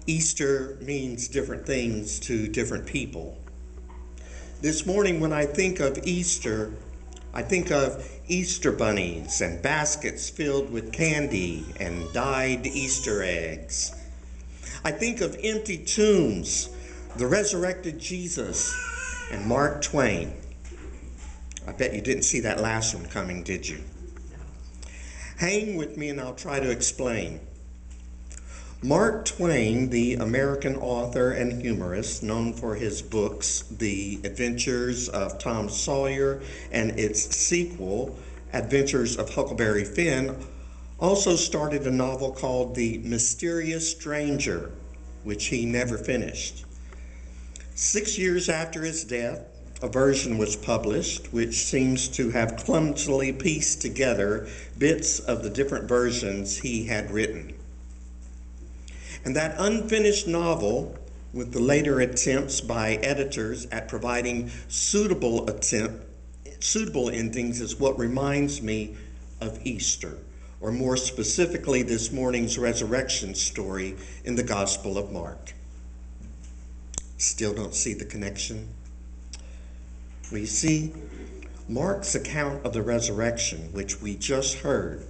Easter means different things to different people. This morning, when I think of Easter, I think of Easter bunnies and baskets filled with candy and dyed Easter eggs. I think of empty tombs, the resurrected Jesus, and Mark Twain. I bet you didn't see that last one coming, did you? Hang with me and I'll try to explain. Mark Twain, the American author and humorist known for his books, The Adventures of Tom Sawyer and its sequel, Adventures of Huckleberry Finn, also started a novel called The Mysterious Stranger, which he never finished. 6 years after his death, a version was published which seems to have clumsily pieced together bits of the different versions he had written. And that unfinished novel, with the later attempts by editors at providing suitable endings, is what reminds me of Easter, or more specifically this morning's resurrection story in the Gospel of Mark. Still don't see the connection? Well, you see, Mark's account of the resurrection, which we just heard,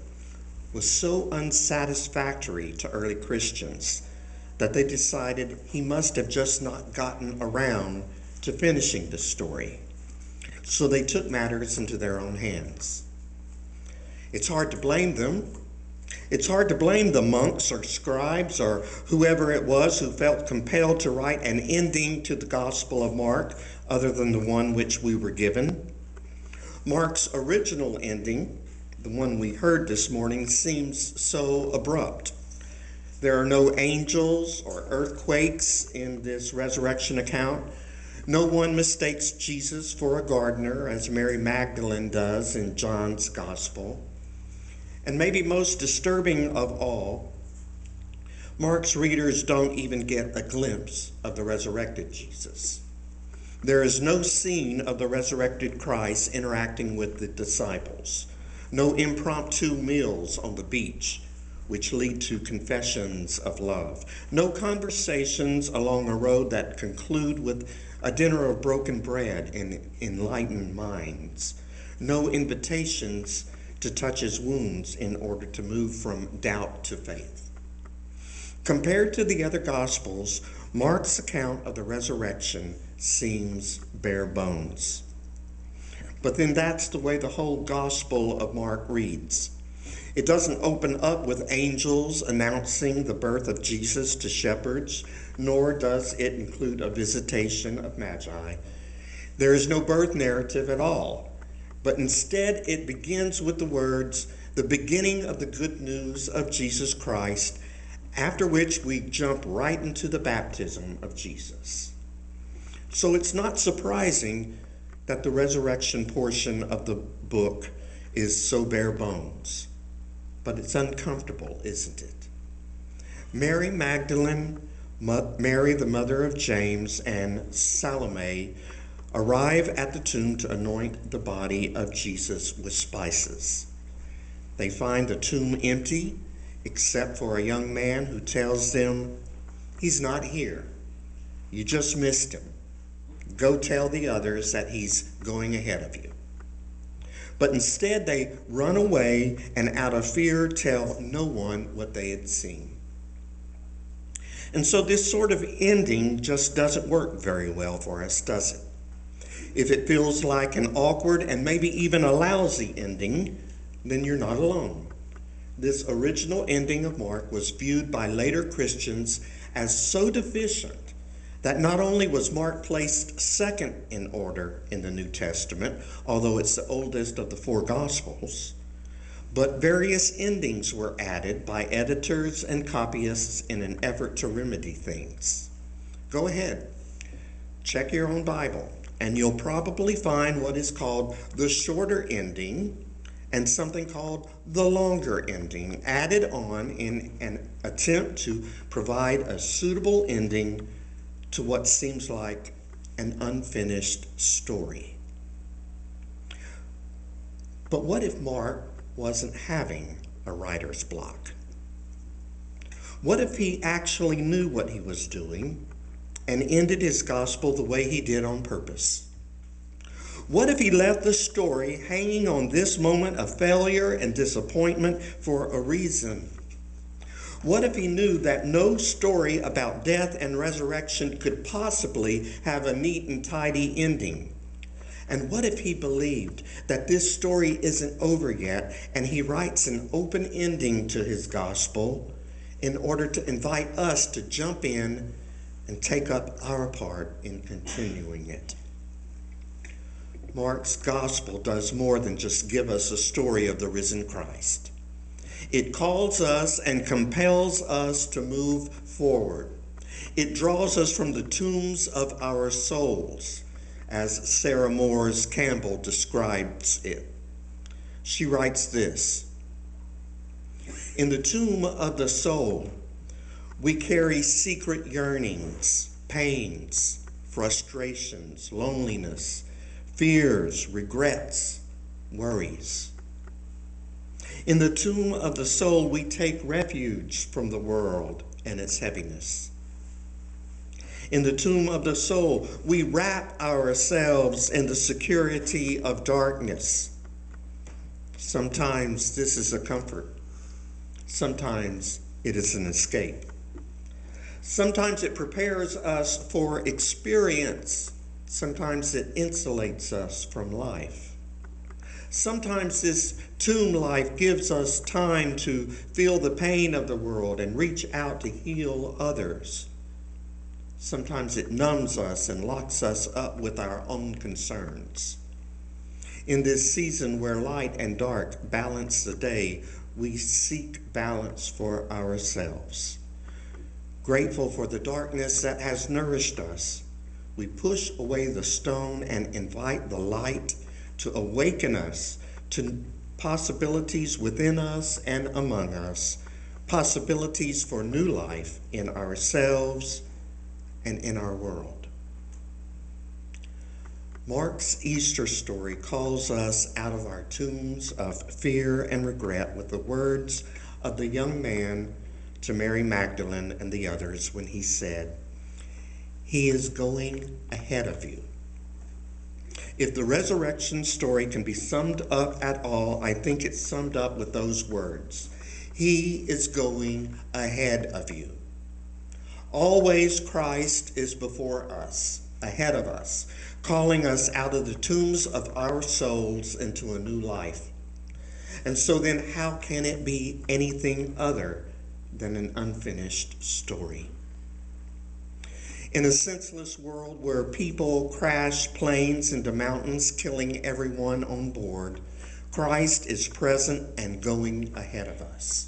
was so unsatisfactory to early Christians that they decided he must have just not gotten around to finishing the story. So they took matters into their own hands. It's hard to blame them. It's hard to blame the monks or scribes or whoever it was who felt compelled to write an ending to the Gospel of Mark other than the one which we were given. Mark's original ending, the one we heard this morning, seems so abrupt. There are no angels or earthquakes in this resurrection account. No one mistakes Jesus for a gardener, as Mary Magdalene does in John's Gospel. And maybe most disturbing of all, Mark's readers don't even get a glimpse of the resurrected Jesus. There is no scene of the resurrected Christ interacting with the disciples. No impromptu meals on the beach, which lead to confessions of love. No conversations along a road that conclude with a dinner of broken bread and enlightened minds. No invitations to touch his wounds in order to move from doubt to faith. Compared to the other Gospels, Mark's account of the resurrection seems bare bones. But then that's the way the whole Gospel of Mark reads. It doesn't open up with angels announcing the birth of Jesus to shepherds, nor does it include a visitation of magi. There is no birth narrative at all, but instead it begins with the words, the beginning of the good news of Jesus Christ, after which we jump right into the baptism of Jesus. So it's not surprising that the resurrection portion of the book is so bare bones. But it's uncomfortable, isn't it? Mary Magdalene, Mary the mother of James, and Salome arrive at the tomb to anoint the body of Jesus with spices. They find the tomb empty, except for a young man who tells them, "He's not here. You just missed him. Go tell the others that he's going ahead of you." But instead they run away and out of fear tell no one what they had seen. And so this sort of ending just doesn't work very well for us, does it? If it feels like an awkward and maybe even a lousy ending, then you're not alone. This original ending of Mark was viewed by later Christians as so deficient that not only was Mark placed second in order in the New Testament, although it's the oldest of the four Gospels, but various endings were added by editors and copyists in an effort to remedy things. Go ahead, check your own Bible, and you'll probably find what is called the shorter ending and something called the longer ending added on in an attempt to provide a suitable ending to what seems like an unfinished story. But what if Mark wasn't having a writer's block? What if he actually knew what he was doing and ended his gospel the way he did on purpose? What if he left the story hanging on this moment of failure and disappointment for a reason? What if he knew that no story about death and resurrection could possibly have a neat and tidy ending? And what if he believed that this story isn't over yet and he writes an open ending to his gospel in order to invite us to jump in and take up our part in continuing it? Mark's gospel does more than just give us a story of the risen Christ. It calls us and compels us to move forward. It draws us from the tombs of our souls, as Sarah Moores Campbell describes it. She writes this: "In the tomb of the soul, we carry secret yearnings, pains, frustrations, loneliness, fears, regrets, worries. In the tomb of the soul, we take refuge from the world and its heaviness. In the tomb of the soul, we wrap ourselves in the security of darkness. Sometimes this is a comfort. Sometimes it is an escape. Sometimes it prepares us for experience. Sometimes it insulates us from life. Sometimes this tomb life gives us time to feel the pain of the world and reach out to heal others. Sometimes it numbs us and locks us up with our own concerns. In this season where light and dark balance the day, we seek balance for ourselves. Grateful for the darkness that has nourished us, we push away the stone and invite the light to awaken us to possibilities within us and among us, possibilities for new life in ourselves and in our world." Mark's Easter story calls us out of our tombs of fear and regret with the words of the young man to Mary Magdalene and the others when he said, "He is going ahead of you." If the resurrection story can be summed up at all, I think it's summed up with those words: He is going ahead of you. Always Christ is before us, ahead of us, calling us out of the tombs of our souls into a new life. And so then how can it be anything other than an unfinished story? In a senseless world where people crash planes into mountains, killing everyone on board, Christ is present and going ahead of us.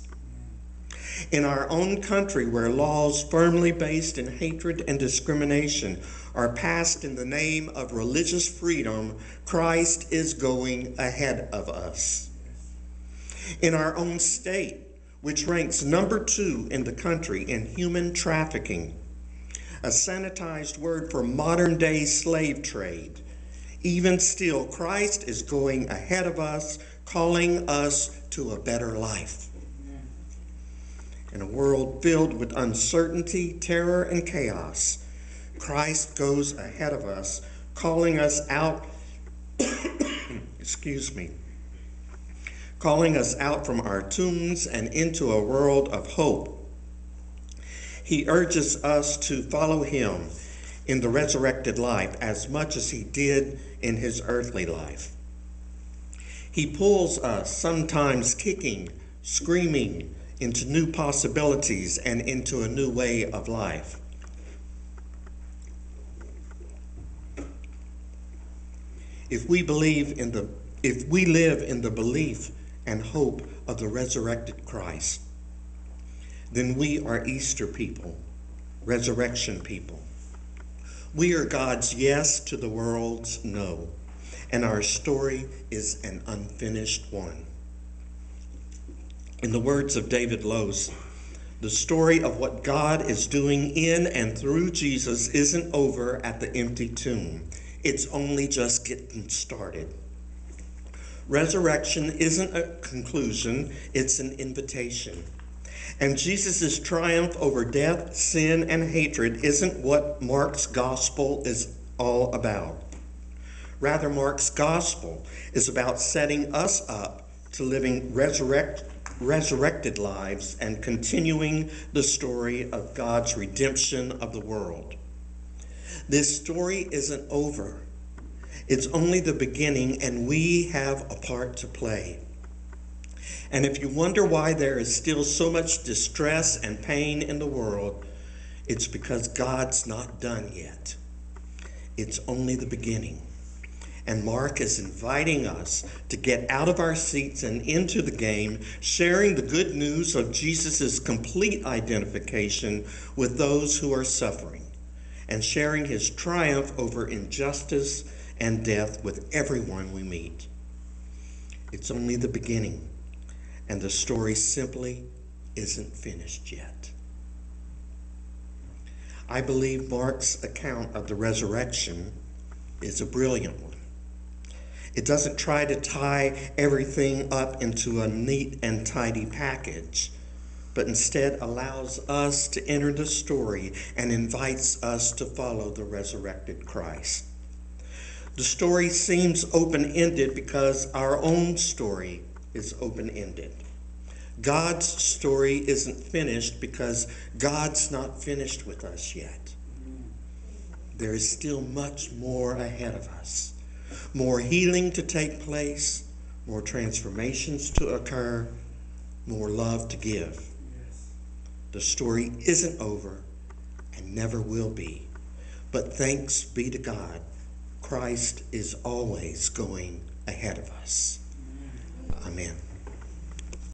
In our own country, where laws firmly based in hatred and discrimination are passed in the name of religious freedom, Christ is going ahead of us. In our own state, which ranks number 2 in the country in human trafficking, a sanitized word for modern-day slave trade, even still, Christ is going ahead of us, calling us to a better life. In a world filled with uncertainty, terror, and chaos, Christ goes ahead of us, calling us out, calling us out from our tombs and into a world of hope. He urges us to follow him in the resurrected life as much as he did in his earthly life. He pulls us, sometimes kicking, screaming, into new possibilities and into a new way of life. If we live in the belief and hope of the resurrected Christ, then we are Easter people, resurrection people. We are God's yes to the world's no, and our story is an unfinished one. In the words of David Lose, the story of what God is doing in and through Jesus isn't over at the empty tomb. It's only just getting started. Resurrection isn't a conclusion, it's an invitation. And Jesus' triumph over death, sin, and hatred isn't what Mark's gospel is all about. Rather, Mark's gospel is about setting us up to living resurrected lives and continuing the story of God's redemption of the world. This story isn't over. It's only the beginning, and we have a part to play. And if you wonder why there is still so much distress and pain in the world, it's because God's not done yet. It's only the beginning. And Mark is inviting us to get out of our seats and into the game, sharing the good news of Jesus' complete identification with those who are suffering, and sharing his triumph over injustice and death with everyone we meet. It's only the beginning, and the story simply isn't finished yet. I believe Mark's account of the resurrection is a brilliant one. It doesn't try to tie everything up into a neat and tidy package, but instead allows us to enter the story and invites us to follow the resurrected Christ. The story seems open-ended because our own story is open-ended. God's story isn't finished because God's not finished with us yet. There is still much more ahead of us. More healing to take place, more transformations to occur, more love to give. The story isn't over and never will be. But thanks be to God, Christ is always going ahead of us. Amen.